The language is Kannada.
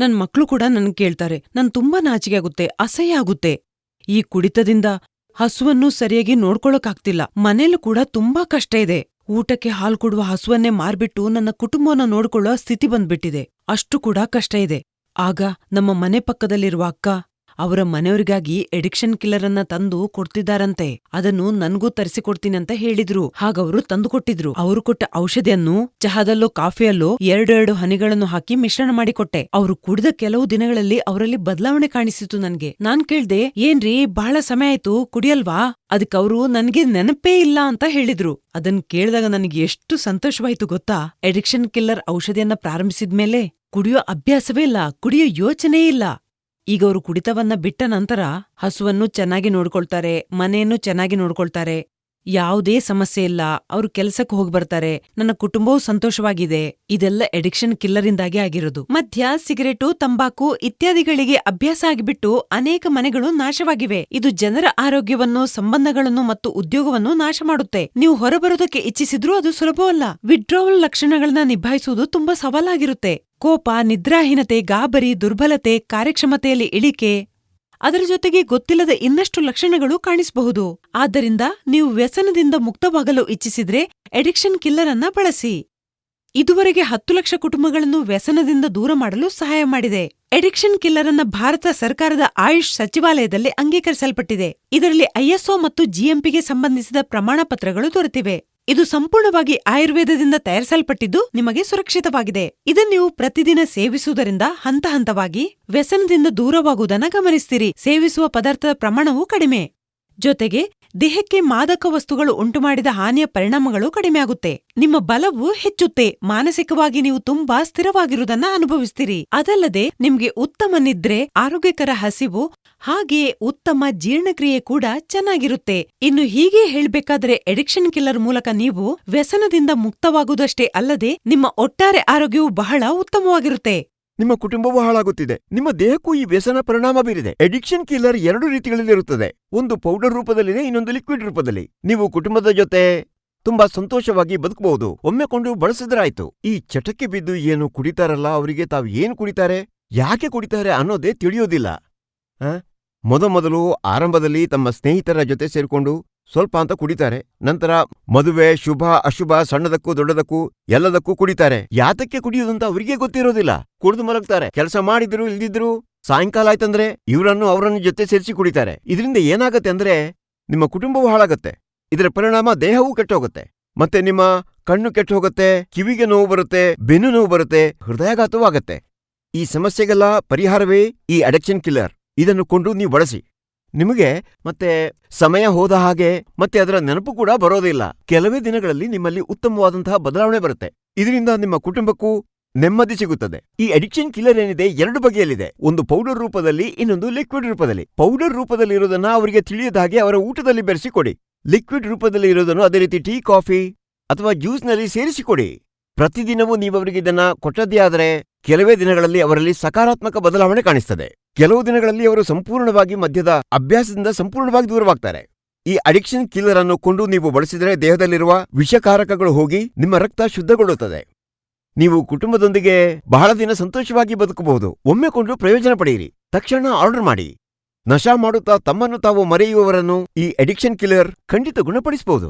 ನನ್ ಮಕ್ಳು ಕೂಡ ನನ್ ಕೇಳ್ತಾರೆ. ತುಂಬಾ ನಾಚಿಕೆ ಆಗುತ್ತೆ, ಅಸಹ್ಯ ಆಗುತ್ತೆ. ಈ ಕುಡಿತದಿಂದ ಹಸುವನ್ನು ಸರಿಯಾಗಿ ನೋಡ್ಕೊಳಕ್ಕಾಗ್ತಿಲ್ಲ. ಮನೇಲೂ ಕೂಡ ತುಂಬಾ ಕಷ್ಟ ಇದೆ. ಊಟಕ್ಕೆ ಹಾಲು ಕೊಡುವ ಹಸುವನ್ನೇ ಮಾರ್ಬಿಟ್ಟು ನನ್ನ ಕುಟುಂಬವನ್ನ ನೋಡ್ಕೊಳ್ಳೋ ಸ್ಥಿತಿ ಬಂದ್ಬಿಟ್ಟಿದೆ. ಅಷ್ಟು ಕೂಡ ಕಷ್ಟ ಇದೆ. ಆಗ ನಮ್ಮ ಮನೆ ಪಕ್ಕದಲ್ಲಿರುವ ಅಕ್ಕ ಅವರ ಮನೆಯವರಿಗಾಗಿ ಎಡಿಕ್ಷನ್ ಕಿಲ್ಲರ್ ಅನ್ನ ತಂದು ಕೊಡ್ತಿದ್ದಾರಂತೆ. ಅದನ್ನು ನನ್ಗೂ ತರಿಸಿಕೊಡ್ತೀನಿ ಅಂತ ಹೇಳಿದ್ರು. ಹಾಗವರು ತಂದು ಕೊಟ್ಟಿದ್ರು. ಅವರು ಕೊಟ್ಟ ಔಷಧಿಯನ್ನು ಚಹಾದಲ್ಲೋ ಕಾಫಿಯಲ್ಲೋ 2 ಹನಿಗಳನ್ನು ಹಾಕಿ ಮಿಶ್ರಣ ಮಾಡಿಕೊಟ್ಟೆ. ಅವರು ಕುಡಿದ ಕೆಲವು ದಿನಗಳಲ್ಲಿ ಅವರಲ್ಲಿ ಬದಲಾವಣೆ ಕಾಣಿಸಿತು ನನ್ಗೆ. ನಾನ್ ಕೇಳ್ದೆ, ಏನ್ರೀ ಬಹಳ ಸಮಯ ಆಯ್ತು, ಕುಡಿಯಲ್ವಾ? ಅದಕ್ಕವರು ನನ್ಗೆ ನೆನಪೇ ಇಲ್ಲ ಅಂತ ಹೇಳಿದ್ರು. ಅದನ್ ಕೇಳಿದಾಗ ನನಗೆ ಎಷ್ಟು ಸಂತೋಷವಾಯ್ತು ಗೊತ್ತಾ? ಎಡಿಕ್ಷನ್ ಕಿಲ್ಲರ್ ಔಷಧಿಯನ್ನ ಪ್ರಾರಂಭಿಸಿದ್ಮೇಲೆ ಕುಡಿಯೋ ಅಭ್ಯಾಸವೇ ಇಲ್ಲ, ಕುಡಿಯೋ ಯೋಚನೆ ಇಲ್ಲ. ಈಗ ಅವರು ಕುಡಿತವನ್ನ ಬಿಟ್ಟ ನಂತರ ಹಸುವನ್ನು ಚೆನ್ನಾಗಿ ನೋಡ್ಕೊಳ್ತಾರೆ, ಮನೆಯನ್ನು ಚೆನ್ನಾಗಿ ನೋಡ್ಕೊಳ್ತಾರೆ. ಯಾವುದೇ ಸಮಸ್ಯೆ ಇಲ್ಲ. ಅವರು ಕೆಲ್ಸಕ್ಕೆ ಹೋಗ್ಬರ್ತಾರೆ. ನನ್ನ ಕುಟುಂಬವೂ ಸಂತೋಷವಾಗಿದೆ. ಇದೆಲ್ಲ ಎಡಿಕ್ಷನ್ ಕಿಲ್ಲರಿಂದಾಗಿ ಆಗಿರೋದು. ಮದ್ಯ, ಸಿಗರೇಟು, ತಂಬಾಕು ಇತ್ಯಾದಿಗಳಿಗೆ ಅಭ್ಯಾಸ ಆಗಿಬಿಟ್ಟು ಅನೇಕ ಮನೆಗಳು ನಾಶವಾಗಿವೆ. ಇದು ಜನರ ಆರೋಗ್ಯವನ್ನು, ಸಂಬಂಧಗಳನ್ನು ಮತ್ತು ಉದ್ಯೋಗವನ್ನು ನಾಶ ಮಾಡುತ್ತೆ. ನೀವು ಹೊರಬರೋದಕ್ಕೆ ಇಚ್ಛಿಸಿದ್ರೂ ಅದು ಸುಲಭವಲ್ಲ. ವಿಡ್ರಾವಲ್ ಲಕ್ಷಣಗಳನ್ನ ನಿಭಾಯಿಸುವುದು ತುಂಬಾ ಸವಾಲಾಗಿರುತ್ತೆ. ಕೋಪ, ನಿದ್ರಾಹೀನತೆ, ಗಾಬರಿ, ದುರ್ಬಲತೆ, ಕಾರ್ಯಕ್ಷಮತೆಯಲ್ಲಿ ಇಳಿಕೆ, ಅದರ ಜೊತೆಗೆ ಗೊತ್ತಿಲ್ಲದ ಇನ್ನಷ್ಟು ಲಕ್ಷಣಗಳು ಕಾಣಿಸಬಹುದು. ಆದ್ದರಿಂದ ನೀವು ವ್ಯಸನದಿಂದ ಮುಕ್ತವಾಗಲು ಇಚ್ಛಿಸಿದ್ರೆ ಎಡಿಕ್ಷನ್ ಕಿಲ್ಲರ್ ಅನ್ನ ಬಳಸಿ. ಇದುವರೆಗೆ 10 ಲಕ್ಷ ಕುಟುಂಬಗಳನ್ನು ವ್ಯಸನದಿಂದ ದೂರ ಮಾಡಲು ಸಹಾಯ ಮಾಡಿದೆ. ಎಡಿಕ್ಷನ್ ಕಿಲ್ಲರ್ ಅನ್ನ ಭಾರತ ಸರ್ಕಾರದ ಆಯುಷ್ ಸಚಿವಾಲಯದಲ್ಲಿ ಅಂಗೀಕರಿಸಲ್ಪಟ್ಟಿದೆ. ಇದರಲ್ಲಿ ISO ಮತ್ತು GMPಗೆ ಸಂಬಂಧಿಸಿದ ಪ್ರಮಾಣ ಪತ್ರಗಳು ದೊರೆತಿವೆ. ಇದು ಸಂಪೂರ್ಣವಾಗಿ ಆಯುರ್ವೇದದಿಂದ ತಯಾರಿಸಲ್ಪಟ್ಟಿದ್ದು ನಿಮಗೆ ಸುರಕ್ಷಿತವಾಗಿದೆ. ಇದನ್ನು ನೀವು ಪ್ರತಿದಿನ ಸೇವಿಸುವುದರಿಂದ ಹಂತ ಹಂತವಾಗಿ ವ್ಯಸನದಿಂದ ದೂರವಾಗುವುದನ್ನ ಗಮನಿಸ್ತೀರಿ. ಸೇವಿಸುವ ಪದಾರ್ಥದ ಪ್ರಮಾಣವೂ ಕಡಿಮೆ. ಜೊತೆಗೆ ದೇಹಕ್ಕೆ ಮಾದಕ ವಸ್ತುಗಳು ಉಂಟುಮಾಡಿದ ಹಾನಿಯ ಪರಿಣಾಮಗಳು ಕಡಿಮೆಯಾಗುತ್ತೆ. ನಿಮ್ಮ ಬಲವು ಹೆಚ್ಚುತ್ತೆ. ಮಾನಸಿಕವಾಗಿ ನೀವು ತುಂಬಾ ಸ್ಥಿರವಾಗಿರುವುದನ್ನ ಅನುಭವಿಸ್ತೀರಿ. ಅದಲ್ಲದೆ ನಿಮ್ಗೆ ಉತ್ತಮ ನಿದ್ರೆ, ಆರೋಗ್ಯಕರ ಹಸಿವು, ಹಾಗೆಯೇ ಉತ್ತಮ ಜೀರ್ಣಕ್ರಿಯೆ ಕೂಡ ಚೆನ್ನಾಗಿರುತ್ತೆ. ಇನ್ನು ಹೀಗೆ ಹೇಳ್ಬೇಕಾದ್ರೆ ಎಡಿಕ್ಷನ್ ಕಿಲ್ಲರ್ ಮೂಲಕ ನೀವು ವ್ಯಸನದಿಂದ ಮುಕ್ತವಾಗುವುದಷ್ಟೇ ಅಲ್ಲದೆ ನಿಮ್ಮ ಒಟ್ಟಾರೆ ಆರೋಗ್ಯವು ಬಹಳ ಉತ್ತಮವಾಗಿರುತ್ತೆ. ನಿಮ್ಮ ಕುಟುಂಬವೂ ಹಾಳಾಗುತ್ತಿದೆ. ನಿಮ್ಮ ದೇಹಕ್ಕೂ ಈ ವ್ಯಸನ ಪರಿಣಾಮ ಬೀರಿದೆ. Addiction killer 2 ರೀತಿಗಳಲ್ಲಿರುತ್ತದೆ. ಒಂದು ಪೌಡರ್ ರೂಪದಲ್ಲಿದೆ, ಇನ್ನೊಂದು ಲಿಕ್ವಿಡ್ ರೂಪದಲ್ಲಿ. ನೀವು ಕುಟುಂಬದ ಜೊತೆ ತುಂಬಾ ಸಂತೋಷವಾಗಿ ಬದುಕಬಹುದು. ಒಮ್ಮೆ ಕೊಂಡು ಬಳಸಿದ್ರಾಯ್ತು. ಈ ಚಟಕ್ಕೆ ಬಿದ್ದು ಏನು ಕುಡಿತಾರಲ್ಲ, ಅವರಿಗೆ ತಾವು ಏನ್ ಕುಡಿತಾರೆ, ಯಾಕೆ ಕುಡಿತಾರೆ ಅನ್ನೋದೇ ತಿಳಿಯೋದಿಲ್ಲ. ಮೊದಲು ಆರಂಭದಲ್ಲಿ ತಮ್ಮ ಸ್ನೇಹಿತರ ಜೊತೆ ಸೇರ್ಕೊಂಡು ಸ್ವಲ್ಪ ಅಂತ ಕುಡಿತಾರೆ. ನಂತರ ಮದುವೆ, ಶುಭ ಅಶುಭ, ಸಣ್ಣದಕ್ಕೂ ದೊಡ್ಡದಕ್ಕೂ ಎಲ್ಲದಕ್ಕೂ ಕುಡಿತಾರೆ. ಯಾತಕ್ಕೆ ಕುಡಿಯೋದಂತ ಅವರಿಗೆ ಗೊತ್ತಿರೋದಿಲ್ಲ. ಕುಡಿದು ಮಲಗ್ತಾರೆ. ಕೆಲಸ ಮಾಡಿದ್ರು ಇಲ್ದಿದ್ರು ಸಾಯಂಕಾಲ ಆಯ್ತಂದ್ರೆ ಅವರನ್ನು ಜೊತೆ ಸೇರಿಸಿ ಕುಡಿತಾರೆ. ಇದರಿಂದ ಏನಾಗತ್ತೆ ಅಂದ್ರೆ ನಿಮ್ಮ ಕುಟುಂಬವೂ ಹಾಳಾಗತ್ತೆ. ಇದರ ಪರಿಣಾಮ ದೇಹವೂ ಕೆಟ್ಟೋಗುತ್ತೆ. ಮತ್ತೆ ನಿಮ್ಮ ಕಣ್ಣು ಕೆಟ್ಟು ಹೋಗುತ್ತೆ, ಕಿವಿಗೆ ನೋವು ಬರುತ್ತೆ, ಬೆನ್ನು ನೋವು ಬರುತ್ತೆ, ಹೃದಯಾಘಾತವೂ ಆಗತ್ತೆ. ಈ ಸಮಸ್ಯೆಗೆಲ್ಲ ಪರಿಹಾರವೇ ಈ ಅಡಿಕ್ಷನ್ ಕಿಲ್ಲರ್. ಇದನ್ನು ಕೊಂಡು ನೀವು ಬಳಸಿ. ನಿಮಗೆ ಮತ್ತೆ ಸಮಯ ಹೋದ ಹಾಗೆ ಮತ್ತೆ ಅದರ ನೆನಪು ಕೂಡ ಬರೋದಿಲ್ಲ. ಕೆಲವೇ ದಿನಗಳಲ್ಲಿ ನಿಮ್ಮಲ್ಲಿ ಉತ್ತಮವಾದಂತಹ ಬದಲಾವಣೆ ಬರುತ್ತೆ. ಇದರಿಂದ ನಿಮ್ಮ ಕುಟುಂಬಕ್ಕೂ ನೆಮ್ಮದಿ ಸಿಗುತ್ತದೆ. ಈ ಅಡಿಕ್ಷನ್ ಕಿಲ್ಲರ್ ಏನಿದೆ 2 ಬಗೆಯಲ್ಲಿದೆ. ಒಂದು ಪೌಡರ್ ರೂಪದಲ್ಲಿ, ಇನ್ನೊಂದು ಲಿಕ್ವಿಡ್ ರೂಪದಲ್ಲಿ. ಪೌಡರ್ ರೂಪದಲ್ಲಿ ಇರೋದನ್ನ ಅವರಿಗೆ ತಿಳಿಯದ ಹಾಗೆ ಅವರ ಊಟದಲ್ಲಿ ಬೆರೆಸಿಕೊಡಿ. ಲಿಕ್ವಿಡ್ ರೂಪದಲ್ಲಿ ಇರೋದನ್ನು ಅದೇ ರೀತಿ ಟೀ, ಕಾಫಿ ಅಥವಾ ಜ್ಯೂಸ್ನಲ್ಲಿ ಸೇರಿಸಿಕೊಡಿ. ಪ್ರತಿದಿನವೂ ನೀವವರಿಗೆ ಇದನ್ನ ಕೊಟ್ಟದ್ದೇ ಆದರೆ ಕೆಲವೇ ದಿನಗಳಲ್ಲಿ ಅವರಲ್ಲಿ ಸಕಾರಾತ್ಮಕ ಬದಲಾವಣೆ ಕಾಣಿಸ್ತದೆ. ಕೆಲವು ದಿನಗಳಲ್ಲಿ ಅವರು ಸಂಪೂರ್ಣವಾಗಿ ಮದ್ಯದ ಅಭ್ಯಾಸದಿಂದ ಸಂಪೂರ್ಣವಾಗಿ ದೂರವಾಗ್ತಾರೆ. ಈ ಅಡಿಕ್ಷನ್ ಕಿಲ್ಲರ್ ಅನ್ನು ಕೊಂಡು ನೀವು ಬಳಸಿದರೆ ದೇಹದಲ್ಲಿರುವ ವಿಷಕಾರಕಗಳು ಹೋಗಿ ನಿಮ್ಮ ರಕ್ತ ಶುದ್ಧಗೊಳ್ಳುತ್ತದೆ. ನೀವು ಕುಟುಂಬದೊಂದಿಗೆ ಬಹಳ ದಿನ ಸಂತೋಷವಾಗಿ ಬದುಕಬಹುದು. ಒಮ್ಮೆ ಕೊಂಡು ಪ್ರಯೋಜನ ಪಡೆಯಿರಿ. ತಕ್ಷಣ ಆರ್ಡರ್ ಮಾಡಿ. ನಶಾ ಮಾಡುತ್ತಾ ತಮ್ಮನ್ನು ತಾವು ಮರೆಯುವವರನ್ನು ಈ ಅಡಿಕ್ಷನ್ ಕಿಲ್ಲರ್ ಖಂಡಿತ ಗುಣಪಡಿಸಬಹುದು.